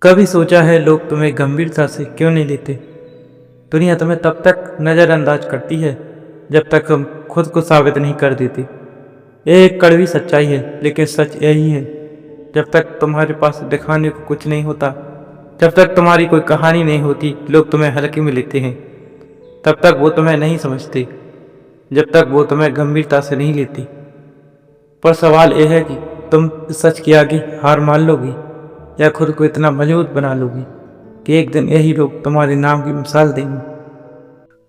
कभी सोचा है लोग तुम्हें गंभीरता से क्यों नहीं लेते? दुनिया तुम्हें तब तक नज़रअंदाज करती है जब तक हम खुद को साबित नहीं कर देते। ये एक कड़वी सच्चाई है, लेकिन सच यही है। जब तक तुम्हारे पास दिखाने को कुछ नहीं होता, जब तक तुम्हारी कोई कहानी नहीं होती, लोग तुम्हें हल्के में लेते हैं। तब तक वो तुम्हें नहीं समझते, जब तक वो तुम्हें गंभीरता से नहीं लेती। पर सवाल यह है कि तुम इस सच के आगे हार मान लोगी या खुद को इतना मजबूत बना लोगी कि एक दिन यही लोग तुम्हारे नाम की मिसाल देंगे।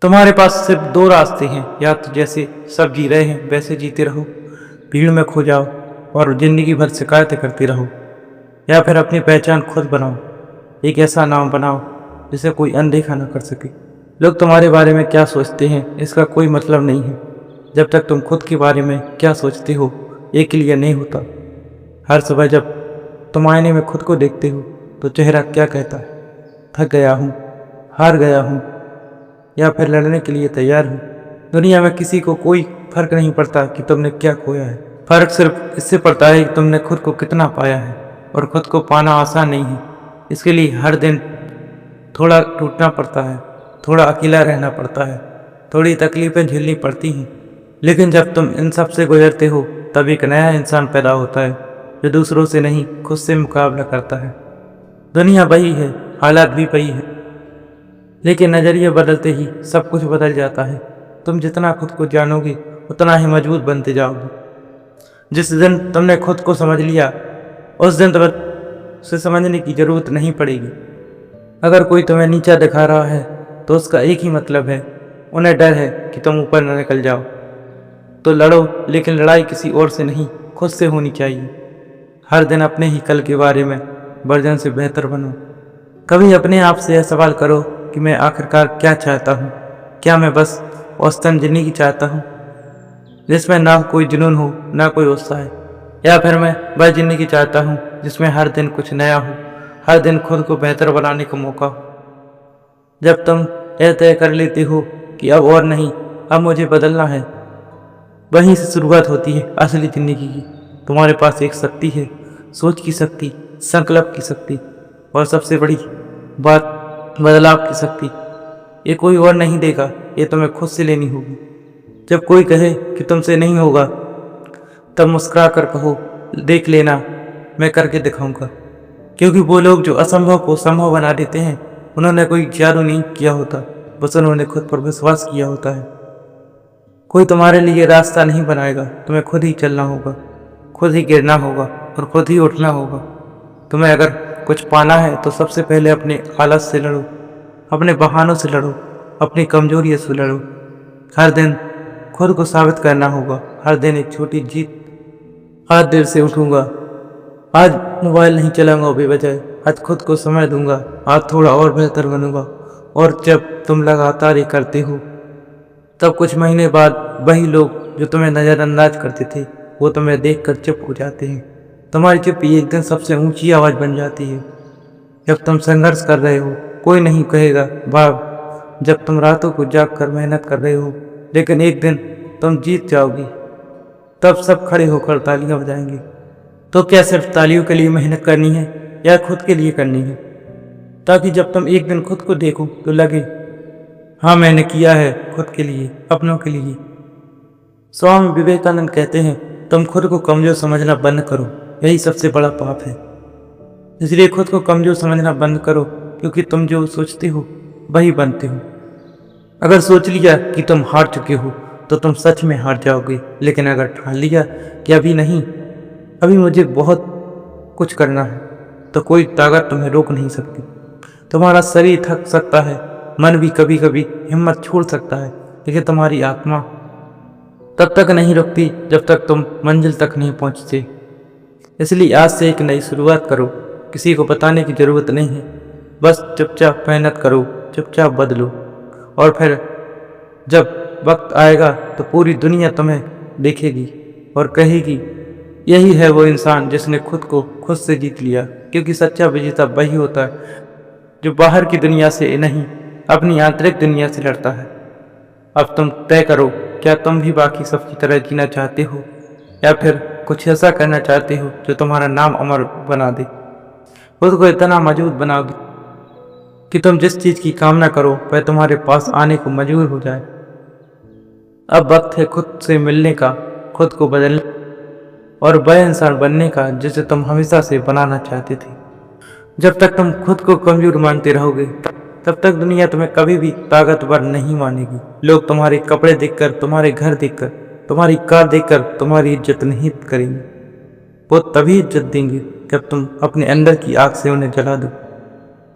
तुम्हारे पास सिर्फ दो रास्ते हैं, या तो जैसे सब जी रहे हैं वैसे जीते रहो, भीड़ में खो जाओ और जिंदगी भर शिकायतें करते रहो, या फिर अपनी पहचान खुद बनाओ। एक ऐसा नाम बनाओ जिसे कोई अनदेखा न कर सके। लोग तुम्हारे बारे में क्या सोचते हैं इसका कोई मतलब नहीं है, जब तक तुम खुद के बारे में क्या सोचते हो ये क्लियर नहीं होता। हर सुबह जब तुम आईने में खुद को देखते हो तो चेहरा क्या कहता है? थक गया हूँ, हार गया हूँ, या फिर लड़ने के लिए तैयार हूँ। दुनिया में किसी को कोई फर्क नहीं पड़ता कि तुमने क्या खोया है। फर्क सिर्फ इससे पड़ता है कि तुमने खुद को कितना पाया है। और खुद को पाना आसान नहीं है। इसके लिए हर दिन थोड़ा टूटना पड़ता है, थोड़ा अकेला रहना पड़ता है, थोड़ी तकलीफें झेलनी पड़ती हैं। लेकिन जब तुम इन सब से गुजरते हो तब एक नया इंसान पैदा होता है जो दूसरों से नहीं खुद से मुकाबला करता है। दुनिया वही है, हालात भी वही है, लेकिन नज़रिए बदलते ही सब कुछ बदल जाता है। तुम जितना खुद को जानोगे उतना ही मजबूत बनते जाओगे। जिस दिन तुमने खुद को समझ लिया उस दिन तुम्हें उसे समझने की ज़रूरत नहीं पड़ेगी। अगर कोई तुम्हें नीचा दिखा रहा है तो उसका एक ही मतलब है, उन्हें डर है कि तुम ऊपर न निकल जाओ। तो लड़ो, लेकिन लड़ाई किसी और से नहीं, खुद से होनी चाहिए। हर दिन अपने ही कल के बारे में वर्जन से बेहतर बनो। कभी अपने आप से यह सवाल करो कि मैं आखिरकार क्या चाहता हूँ। क्या मैं बस औसतन जिंदगी चाहता हूँ जिसमें ना कोई जुनून हो ना कोई उत्साह है, या फिर मैं वह जिंदगी चाहता हूँ जिसमें हर दिन कुछ नया हो, हर दिन खुद को बेहतर बनाने का मौका हो। जब तुम यह तय कर लेते हो कि अब और नहीं, अब मुझे बदलना है, वहीं से शुरुआत होती है असली जिंदगी की। तुम्हारे पास एक शक्ति है, सोच की शक्ति, संकल्प की शक्ति, और सबसे बड़ी बात बदलाव की शक्ति। ये कोई और नहीं देगा, ये तुम्हें खुद से लेनी होगी। जब कोई कहे कि तुमसे नहीं होगा तब मुस्कुरा कर कहो, देख लेना, मैं करके दिखाऊंगा। क्योंकि वो लोग जो असंभव को संभव बना देते हैं उन्होंने कोई जादू नहीं किया होता, बस उन्होंने खुद पर विश्वास किया होता है। कोई तुम्हारे लिए रास्ता नहीं बनाएगा, तुम्हें खुद ही चलना होगा, खुद ही गिरना होगा और खुद ही उठना होगा। तुम्हें अगर कुछ पाना है तो सबसे पहले अपने आलस से लड़ो, अपने बहानों से लड़ो, अपनी कमजोरियों से लड़ो। हर दिन खुद को साबित करना होगा, हर दिन एक छोटी जीत। आज देर से उठूंगा, आज मोबाइल नहीं चलाऊंगा बेवजह, आज खुद को समय दूंगा, आज थोड़ा और बेहतर बनूंगा। और जब तुम लगातार ये करते हो तब कुछ महीने बाद वही लोग जो तुम्हें नज़रअंदाज करते थे वो तुम्हें देखकर चुप हो जाते हैं। तुम्हारी चुप्पी एक दिन सबसे ऊंची आवाज़ बन जाती है। जब तुम संघर्ष कर रहे हो कोई नहीं कहेगा वाह। जब तुम रातों को जाग कर मेहनत कर रहे हो लेकिन एक दिन तुम जीत जाओगी, तब सब खड़े होकर तालियां बजाएंगे। तो क्या सिर्फ तालियों के लिए मेहनत करनी है या खुद के लिए करनी है, ताकि जब तुम एक दिन खुद को देखो तो लगे हाँ मैंने किया है खुद के लिए, अपनों के लिए। स्वामी विवेकानंद कहते हैं तुम खुद को कमजोर समझना बंद करो, यही सबसे बड़ा पाप है। इसलिए खुद को कमजोर समझना बंद करो, क्योंकि तुम जो सोचते हो वही बनते हो। अगर सोच लिया कि तुम हार चुके हो तो तुम सच में हार जाओगे, लेकिन अगर ठान लिया कि अभी नहीं, अभी मुझे बहुत कुछ करना है, तो कोई ताकत तुम्हें रोक नहीं सकती। तुम्हारा शरीर थक सकता है, मन भी कभी कभी हिम्मत छोड़ सकता है, लेकिन तुम्हारी आत्मा तब तक नहीं रुकती जब तक तुम मंजिल तक नहीं पहुंचते। इसलिए आज से एक नई शुरुआत करो। किसी को बताने की ज़रूरत नहीं है, बस चुपचाप मेहनत करो, चुपचाप बदलो, और फिर जब वक्त आएगा तो पूरी दुनिया तुम्हें देखेगी और कहेगी यही है वो इंसान जिसने खुद को खुद से जीत लिया। क्योंकि सच्चा विजेता वही होता है जो बाहर की दुनिया से नहीं, अपनी आंतरिक दुनिया से लड़ता है। अब तुम तय करो, क्या तुम भी बाकी सबकी तरह जीना चाहते हो, या फिर कुछ ऐसा करना चाहते हो जो तुम्हारा नाम अमर बना दे। खुद को इतना मजबूत बनाओगे कि तुम जिस चीज की कामना करो वह तुम्हारे पास आने को मजबूर हो जाए। अब वक्त है खुद से मिलने का, खुद को बदलने और वह इंसान बनने का जिसे तुम हमेशा से बनाना चाहते थे। जब तक तुम खुद को कमजोर मानते रहोगे तब तक दुनिया तुम्हें कभी भी ताकतवर नहीं मानेगी। लोग तुम्हारे कपड़े देखकर, तुम्हारे घर देखकर, तुम्हारी कार देखकर तुम्हारी इज्जत नहीं करेंगे। वो तभी इज्जत देंगे जब तुम अपने अंदर की आग से उन्हें जला दो,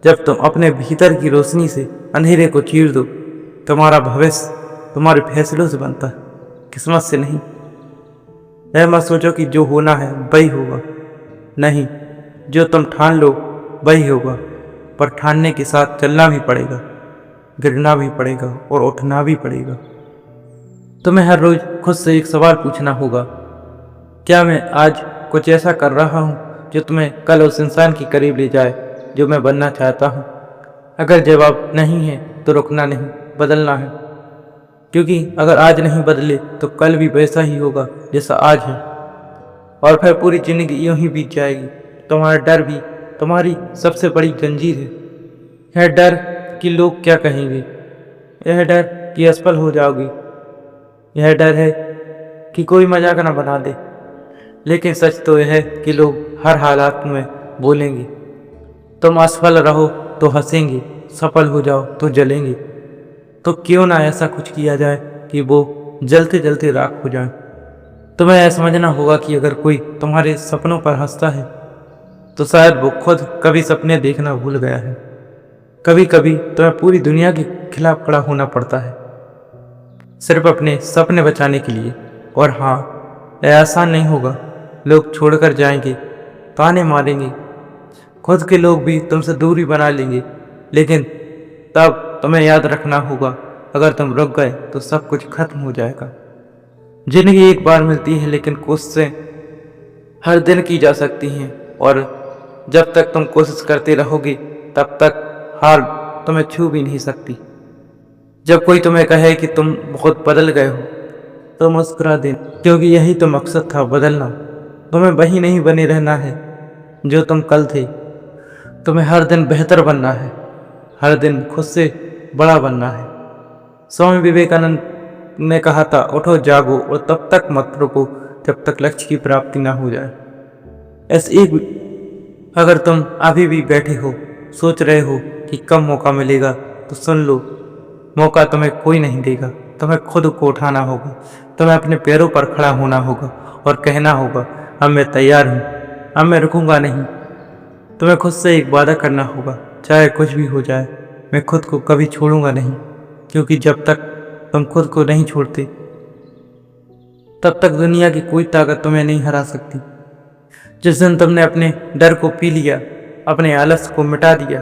जब तुम अपने भीतर की रोशनी से अंधेरे को चीर दो। तुम्हारा भविष्य तुम्हारे फैसलों से बनता है, किस्मत से नहीं। यह मत सोचो कि जो होना है वही होगा, नहीं, जो तुम ठान लो वही होगा। पर ठानने के साथ चलना भी पड़ेगा, गिरना भी पड़ेगा और उठना भी पड़ेगा। तुम्हें हर रोज खुद से एक सवाल पूछना होगा, क्या मैं आज कुछ ऐसा कर रहा हूँ जो तुम्हें कल उस इंसान के करीब ले जाए जो मैं बनना चाहता हूँ। अगर जवाब नहीं है तो रुकना नहीं, बदलना है। क्योंकि अगर आज नहीं बदले तो कल भी वैसा ही होगा जैसा आज है, और फिर पूरी जिंदगी यूं ही बीत जाएगी। तुम्हारा डर भी तुम्हारी सबसे बड़ी जंजीर है। यह डर कि लोग क्या कहेंगे, यह डर कि असफल हो जाओगे, यह डर है कि कोई मजाक न बना दे। लेकिन सच तो यह है कि लोग हर हालात में बोलेंगे। तुम असफल रहो तो हंसेंगे, सफल हो जाओ तो जलेंगे। तो क्यों ना ऐसा कुछ किया जाए कि वो जलते जलते राख हो जाए। तुम्हें यह समझना होगा कि अगर कोई तुम्हारे सपनों पर हंसता है तो शायद वो खुद कभी सपने देखना भूल गया है। कभी कभी तुम्हें पूरी दुनिया के खिलाफ खड़ा होना पड़ता है सिर्फ अपने सपने बचाने के लिए। और हाँ, यह आसान नहीं होगा। लोग छोड़कर जाएंगे, ताने मारेंगे, खुद के लोग भी तुमसे दूरी बना लेंगे। लेकिन तब तुम्हें याद रखना होगा, अगर तुम रुक गए तो सब कुछ खत्म हो जाएगा। जिंदगी एक बार मिलती है, लेकिन कोशिशें हर दिन की जा सकती हैं। और जब तक तुम कोशिश करते रहोगे तब तक हार तुम्हें छू भी नहीं सकती। जब कोई तुम्हें कहे कि तुम बहुत बदल गए हो तो मुस्कुरा देना, क्योंकि यही तो मकसद था, बदलना। तुम्हें वही नहीं बने रहना है जो तुम कल थे। तुम्हें हर दिन बेहतर बनना है, हर दिन खुद से बड़ा बनना है। स्वामी विवेकानंद ने कहा था, उठो जागो और तब तक मत रुको जब तक लक्ष्य की प्राप्ति ना हो जाए। ऐसे एक अगर तुम अभी भी बैठे हो, सोच रहे हो कि कम मौका मिलेगा, तो सुन लो, मौका तुम्हें कोई नहीं देगा। तुम्हें खुद को उठाना होगा, तुम्हें अपने पैरों पर खड़ा होना होगा और कहना होगा, अब मैं तैयार हूँ, अब मैं रुकूंगा नहीं। तुम्हें खुद से एक वादा करना होगा, चाहे कुछ भी हो जाए, मैं खुद को कभी छोड़ूंगा नहीं। क्योंकि जब तक तुम खुद को नहीं छोड़ते तब तक दुनिया की कोई ताकत तुम्हें नहीं हरा सकती। जिस दिन तुमने अपने डर को पी लिया, अपने आलस को मिटा दिया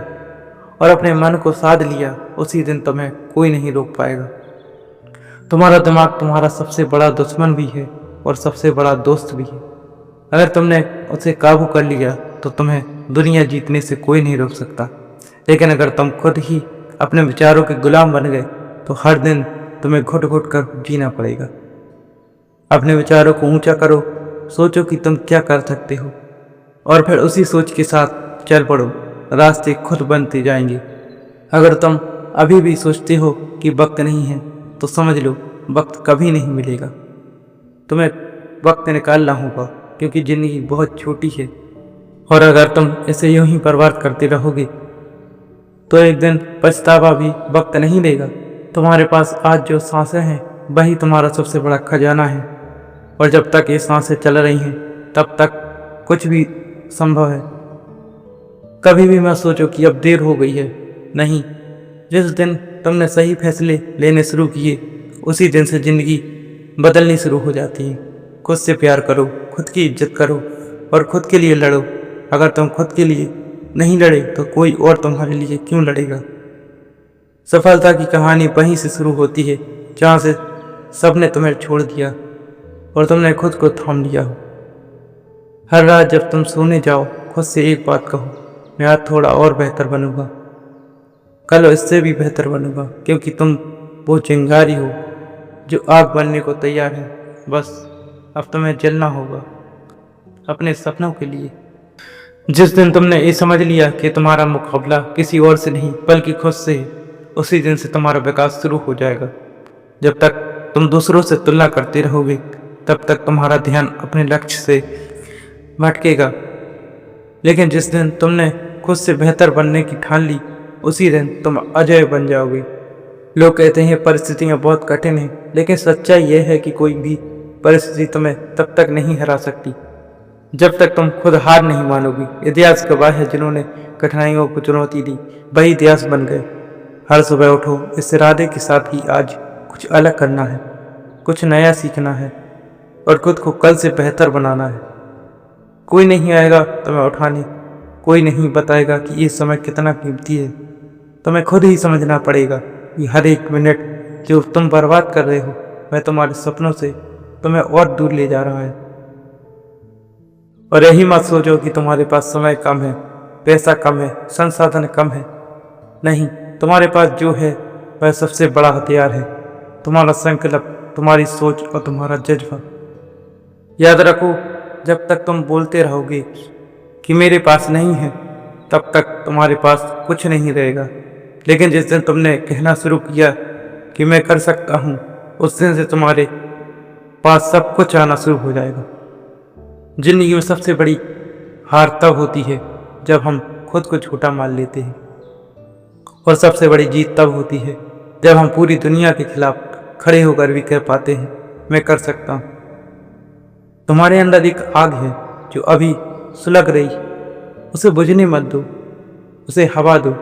और अपने मन को साध लिया, उसी दिन तुम्हें कोई नहीं रोक पाएगा। तुम्हारा दिमाग तुम्हारा सबसे बड़ा दुश्मन भी है और सबसे बड़ा दोस्त भी है। अगर तुमने उसे काबू कर लिया तो तुम्हें दुनिया जीतने से कोई नहीं रोक सकता। लेकिन अगर तुम खुद ही अपने विचारों के गुलाम बन गए तो हर दिन तुम्हें घुट घुट कर जीना पड़ेगा। अपने विचारों को ऊंचा करो, सोचो कि तुम क्या कर सकते हो और फिर उसी सोच के साथ चल पड़ो। रास्ते खुद बनते जाएंगे। अगर तुम अभी भी सोचते हो कि वक्त नहीं है तो समझ लो, वक्त कभी नहीं मिलेगा। तुम्हें वक्त निकालना होगा, क्योंकि ज़िंदगी बहुत छोटी है। और अगर तुम इसे यूं ही बर्बाद करते रहोगे तो एक दिन पछतावा भी वक्त नहीं देगा। तुम्हारे पास आज जो सांसें हैं वही तुम्हारा सबसे बड़ा खजाना है। और जब तक ये सांसें चल रही हैं तब तक कुछ भी संभव है। कभी भी मत सोचो कि अब देर हो गई है, नहीं। जिस दिन तुमने सही फैसले लेने शुरू किए उसी दिन से ज़िंदगी बदलनी शुरू हो जाती है। खुद से प्यार करो, खुद की इज्जत करो और खुद के लिए लड़ो। अगर तुम खुद के लिए नहीं लड़े तो कोई और तुम्हारे लिए क्यों लड़ेगा। सफलता की कहानी वहीं से शुरू होती है जहाँ से सबने तुम्हें छोड़ दिया और तुमने खुद को थाम लिया हो। हर रात जब तुम सोने जाओ खुद से एक बात कहो, मैं आज थोड़ा और बेहतर बनूंगा, कल इससे भी बेहतर बनूंगा। क्योंकि तुम वो चिंगारी हो जो आग बनने को तैयार है। बस अब तुम्हें जलना होगा अपने सपनों के लिए। जिस दिन तुमने ये समझ लिया कि तुम्हारा मुकाबला किसी और से नहीं बल्कि खुद से है, उसी दिन से तुम्हारा विकास शुरू हो जाएगा। जब तक तुम दूसरों से तुलना करते रहोगे, तब तक तुम्हारा ध्यान अपने लक्ष्य से भटकेगा। लेकिन जिस दिन तुमने खुद से बेहतर बनने की ठान ली, उसी दिन तुम अजय बन जाओगे। लोग कहते हैं परिस्थितियाँ बहुत कठिन हैं, लेकिन सच्चाई यह है कि कोई भी परिस्थिति तुम्हें तब तक नहीं हरा सकती जब तक तुम खुद हार नहीं मानोगी। इतिहास गवाह है, जिन्होंने कठिनाइयों को चुनौती दी वही इतिहास बन गए। हर सुबह उठो इस इरादे के साथ कि आज कुछ अलग करना है, कुछ नया सीखना है और खुद को कल से बेहतर बनाना है। कोई नहीं आएगा तुम्हें उठाने, कोई नहीं बताएगा कि ये समय कितना कीमती है। तुम्हें खुद ही समझना पड़ेगा कि हर एक मिनट जो तुम बर्बाद कर रहे हो, वह तुम्हारे सपनों से तुम्हें और दूर ले जा रहा है। और यही मत सोचो कि तुम्हारे पास समय कम है, पैसा कम है, संसाधन कम है। नहीं, तुम्हारे पास जो है वह सबसे बड़ा हथियार है, तुम्हारा संकल्प, तुम्हारी सोच और तुम्हारा जज्बा। याद रखो, जब तक तुम बोलते रहोगे कि मेरे पास नहीं है, तब तक तुम्हारे पास कुछ नहीं रहेगा। लेकिन जिस दिन तुमने कहना शुरू किया कि मैं कर सकता हूँ, उस दिन से तुम्हारे पास सब कुछ आना शुरू हो जाएगा। जिंदगी में सबसे बड़ी हार तब होती है जब हम खुद को छोटा मान लेते हैं, और सबसे बड़ी जीत तब होती है जब हम पूरी दुनिया के खिलाफ खड़े होकर भी कह पाते हैं मैं कर सकता हूँ। तुम्हारे अंदर एक आग है जो अभी सुलग रही, उसे बुझने मत दो, उसे हवा दो,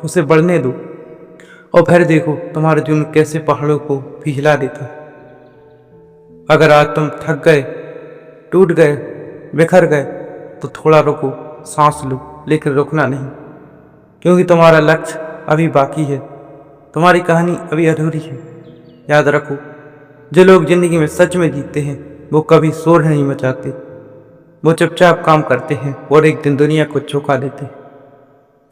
उसे बढ़ने दो, और फिर देखो तुम्हारा जुनून कैसे पहाड़ों को भी हिला देता है। अगर आज तुम थक गए, टूट गए, बिखर गए, तो थोड़ा रुको, सांस लो, लेकिन रुकना नहीं, क्योंकि तुम्हारा लक्ष्य अभी बाकी है, तुम्हारी कहानी अभी अधूरी है। याद रखो, जो लोग जिंदगी में सच में जीतते हैं वो कभी शोर नहीं मचाते, वो चुपचाप काम करते हैं और एक दिन दुनिया को चौंका देते हैं।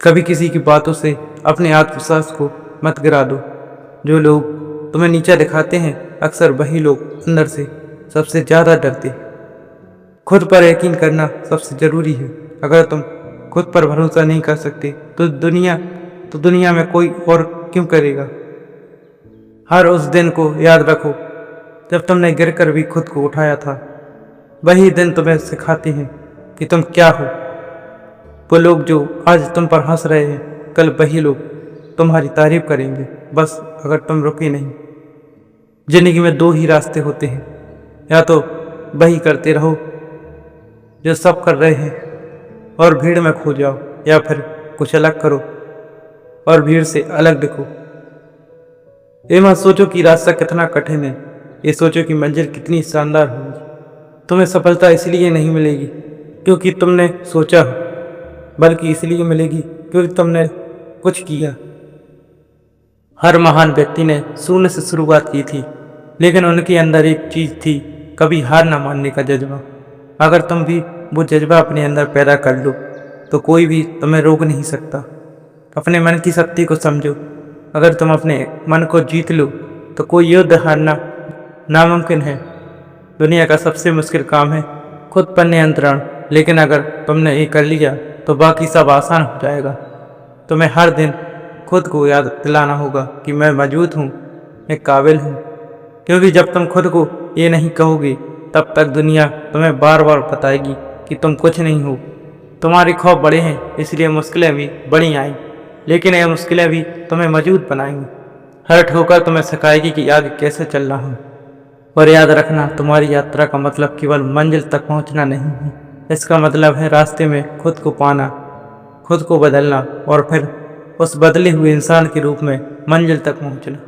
कभी किसी की बातों से अपने आत्मविश्वास को मत गिरा दो। जो लोग तुम्हें नीचा दिखाते हैं, अक्सर वही लोग अंदर से सबसे ज़्यादा डरते हैं। खुद पर यकीन करना सबसे ज़रूरी है। अगर तुम खुद पर भरोसा नहीं कर सकते तो दुनिया में कोई और क्यों करेगा। हर उस दिन को याद रखो जब तुमने गिरकर भी खुद को उठाया था। वही दिन तुम्हें सिखाते हैं कि तुम क्या हो। वो लोग जो आज तुम पर हंस रहे हैं, कल वही लोग तुम्हारी तारीफ करेंगे, बस अगर तुम रुके नहीं। जिंदगी में दो ही रास्ते होते हैं, या तो वही करते रहो जो सब कर रहे हैं और भीड़ में खो जाओ, या फिर कुछ अलग करो और भीड़ से अलग दिखो। ये मत सोचो कि रास्ता कितना कठिन है, ये सोचो कि मंजिल कितनी शानदार होगी। तुम्हें सफलता इसलिए नहीं मिलेगी क्योंकि तुमने सोचा हो, बल्कि इसलिए मिलेगी क्योंकि तुमने कुछ किया। हर महान व्यक्ति ने शून्य से शुरुआत की थी, लेकिन उनके अंदर एक चीज़ थी, कभी हार ना मानने का जज्बा। अगर तुम भी वो जज्बा अपने अंदर पैदा कर लो तो कोई भी तुम्हें रोक नहीं सकता। अपने मन की शक्ति को समझो। अगर तुम अपने मन को जीत लो तो कोई युद्ध हारना नामुमकिन है। दुनिया का सबसे मुश्किल काम है खुद पर नियंत्रण, लेकिन अगर तुमने ये कर लिया तो बाकी सब आसान हो जाएगा। तुम्हें हर दिन खुद को याद दिलाना होगा कि मैं मौजूद हूँ, मैं काबिल हूँ, क्योंकि जब तुम खुद को ये नहीं कहोगे तब तक दुनिया तुम्हें बार बार बताएगी कि तुम कुछ नहीं हो। तुम्हारे खौफ बड़े हैं, इसलिए मुश्किलें भी बड़ी आएँ, लेकिन ये मुश्किलें भी तुम्हें मौजूद बनाएंगी। हर ठोकर तुम्हें सिखाएगी कि आगे कैसे चलना है। और याद रखना, तुम्हारी यात्रा का मतलब केवल मंजिल तक पहुंचना नहीं है, इसका मतलब है रास्ते में खुद को पाना, खुद को बदलना और फिर उस बदले हुए इंसान के रूप में मंजिल तक पहुंचना।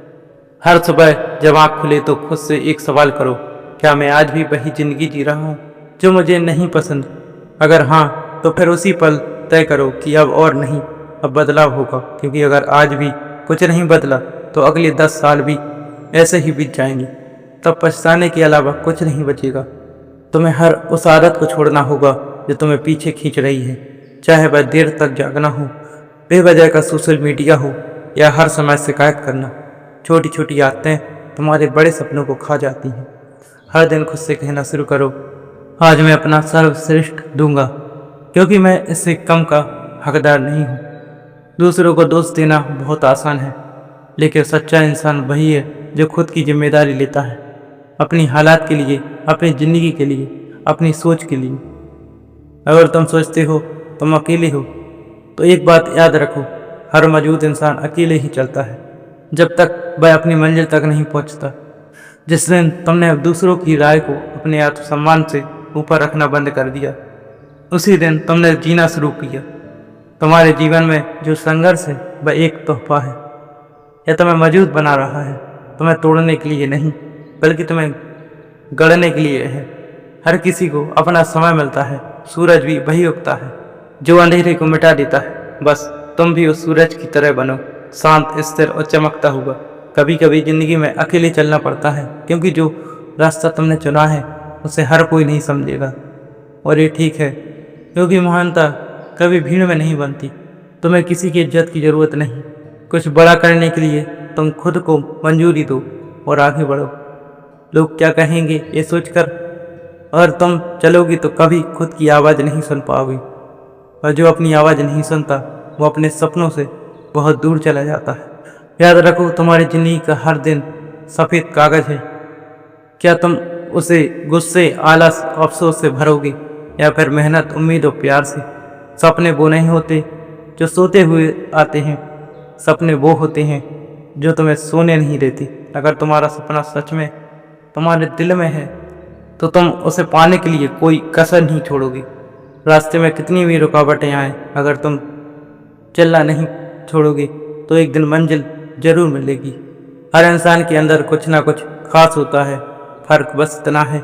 हर सुबह जब आँख खुले तो खुद से एक सवाल करो, क्या मैं आज भी वही ज़िंदगी जी रहा हूँ जो मुझे नहीं पसंद? अगर हाँ, तो फिर उसी पल तय करो कि अब और नहीं, अब बदलाव होगा, क्योंकि अगर आज भी कुछ नहीं बदला तो अगले 10 साल भी ऐसे ही बीत जाएंगे। तब पछताने के अलावा कुछ नहीं बचेगा। तुम्हें हर उस आदत को छोड़ना होगा जो तुम्हें पीछे खींच रही है, चाहे वह देर तक जागना हो, बेवजह का सोशल मीडिया हो, या हर समय शिकायत करना। छोटी छोटी आदतें तुम्हारे बड़े सपनों को खा जाती हैं। हर दिन खुद से कहना शुरू करो, आज मैं अपना सर्वश्रेष्ठ दूंगा, क्योंकि मैं इससे कम का हकदार नहीं हूँ। दूसरों को दोष देना बहुत आसान है, लेकिन सच्चा इंसान वही है जो खुद की जिम्मेदारी लेता है, अपनी हालात के लिए, अपनी ज़िंदगी के लिए, अपनी सोच के लिए। अगर तुम सोचते हो तुम अकेले हो, तो एक बात याद रखो, हर मौजूद इंसान अकेले ही चलता है जब तक वह अपनी मंजिल तक नहीं पहुंचता। जिस दिन तुमने दूसरों की राय को अपने आत्मसम्मान से ऊपर रखना बंद कर दिया, उसी दिन तुमने जीना शुरू किया। तुम्हारे जीवन में जो संघर्ष है वह एक तोहफा है। यह तुम्हें मौजूद बना रहा है, तुम्हें तोड़ने के लिए नहीं, बल्कि तुम्हें गढ़ने के लिए है। हर किसी को अपना समय मिलता है, सूरज भी वही उगता है जो अंधेरे को मिटा देता है। बस तुम भी उस सूरज की तरह बनो, शांत, स्थिर और चमकता हुआ। कभी कभी ज़िंदगी में अकेले चलना पड़ता है, क्योंकि जो रास्ता तुमने चुना है उसे हर कोई नहीं समझेगा, और ये ठीक है, क्योंकि महानता कभी भीड़ में नहीं बनती। तुम्हें किसी की इज्जत की ज़रूरत नहीं। कुछ बड़ा करने के लिए तुम खुद को मंजूरी दो और आगे बढ़ो। लोग क्या कहेंगे ये सोचकर अगर तुम चलोगी तो कभी खुद की आवाज़ नहीं सुन पाओगी, और जो अपनी आवाज़ नहीं सुनता वो अपने सपनों से बहुत दूर चला जाता है। याद रखो, तुम्हारी ज़िंदगी का हर दिन सफ़ेद कागज़ है। क्या तुम उसे गुस्से, आलस, अफसोस से भरोगे, या फिर मेहनत, उम्मीद और प्यार से? सपने वो नहीं होते जो सोते हुए आते हैं, सपने वो होते हैं जो तुम्हें सोने नहीं देती। अगर तुम्हारा सपना सच में तुम्हारे दिल में है तो तुम उसे पाने के लिए कोई कसर नहीं छोड़ोगी। रास्ते में कितनी भी रुकावटें आएँ, अगर तुम चलना नहीं छोड़ोगे तो एक दिन मंजिल जरूर मिलेगी। हर इंसान के अंदर कुछ ना कुछ खास होता है, फर्क बस इतना है,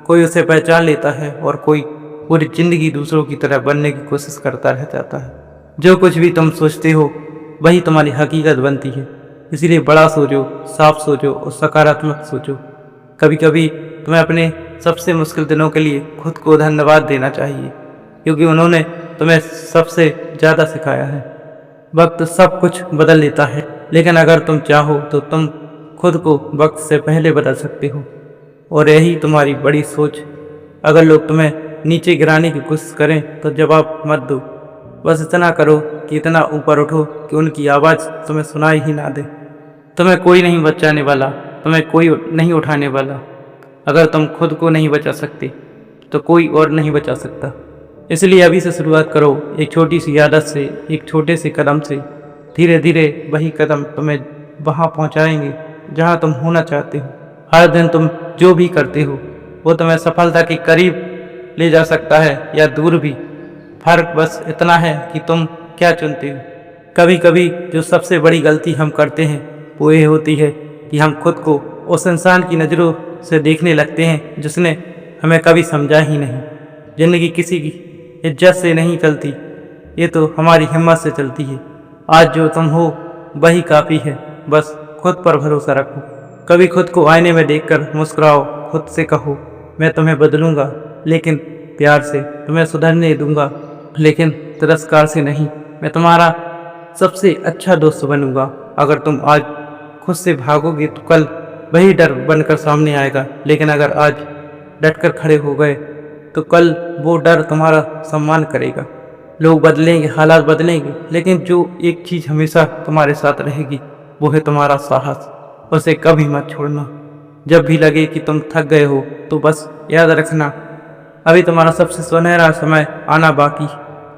कोई उसे पहचान लेता है और कोई पूरी जिंदगी दूसरों की तरह बनने की कोशिश करता रह जाता है। जो कुछ भी तुम सोचते हो वही तुम्हारी हकीकत बनती है। इसीलिए बड़ा सोचो, साफ सोचो और सकारात्मक सोचो। कभी कभी तुम्हें अपने सबसे मुश्किल दिनों के लिए खुद को धन्यवाद देना चाहिए, क्योंकि उन्होंने तुम्हें सबसे ज़्यादा सिखाया है। वक्त सब कुछ बदल देता है, लेकिन अगर तुम चाहो तो तुम खुद को वक्त से पहले बदल सकते हो, और यही तुम्हारी बड़ी सोच। अगर लोग तुम्हें नीचे गिराने की कोशिश करें तो जवाब मत दो, बस इतना करो कि इतना ऊपर उठो कि उनकी आवाज़ तुम्हें सुनाई ही ना दे। तुम्हें कोई नहीं बचाने वाला, तुम्हें कोई नहीं उठाने वाला। अगर तुम खुद को नहीं बचा सकते तो कोई और नहीं बचा सकता। इसलिए अभी से शुरुआत करो, एक छोटी सी आदत से, एक छोटे से कदम से। धीरे धीरे वही कदम तुम्हें वहाँ पहुँचाएंगे जहाँ तुम होना चाहते हो। हर दिन तुम जो भी करते हो वो तुम्हें सफलता के करीब ले जा सकता है या दूर भी। फर्क बस इतना है कि तुम क्या चुनते हो। कभी कभी जो सबसे बड़ी गलती हम करते हैं वो ये होती है कि हम खुद को उस इंसान की नज़रों से देखने लगते हैं जिसने हमें कभी समझा ही नहीं। ज़िंदगी किसी की इज्जत से नहीं चलती, ये तो हमारी हिम्मत से चलती है। आज जो तुम हो वही काफ़ी है, बस खुद पर भरोसा रखो। कभी खुद को आईने में देखकर मुस्कुराओ, खुद से कहो मैं तुम्हें बदलूंगा, लेकिन प्यार से। तुम्हें सुधरने दूंगा, लेकिन तिरस्कार से नहीं। मैं तुम्हारा सबसे अच्छा दोस्त बनूंगा। अगर तुम आज खुद से भागोगे तो कल वही डर बनकर सामने आएगा, लेकिन अगर आज डटकर खड़े हो गए तो कल वो डर तुम्हारा सम्मान करेगा। लोग बदलेंगे, हालात बदलेंगे, लेकिन जो एक चीज़ हमेशा तुम्हारे साथ रहेगी वो है तुम्हारा साहस। उसे कभी मत छोड़ना। जब भी लगे कि तुम थक गए हो तो बस याद रखना, अभी तुम्हारा सबसे सुनहरा समय आना बाकी।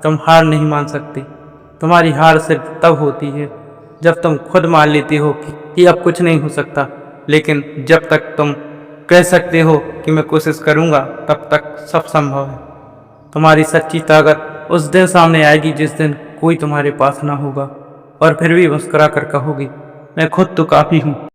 तुम हार नहीं मान सकते। तुम्हारी हार सिर्फ तब होती है जब तुम खुद मान लेते हो कि अब कुछ नहीं हो सकता। लेकिन जब तक तुम कह सकते हो कि मैं कोशिश करूँगा, तब तक सब संभव है। तुम्हारी सच्ची ताकत उस दिन सामने आएगी जिस दिन कोई तुम्हारे पास ना होगा, और फिर भी मुस्कुरा कर कहोगी मैं खुद तो काफ़ी हूँ।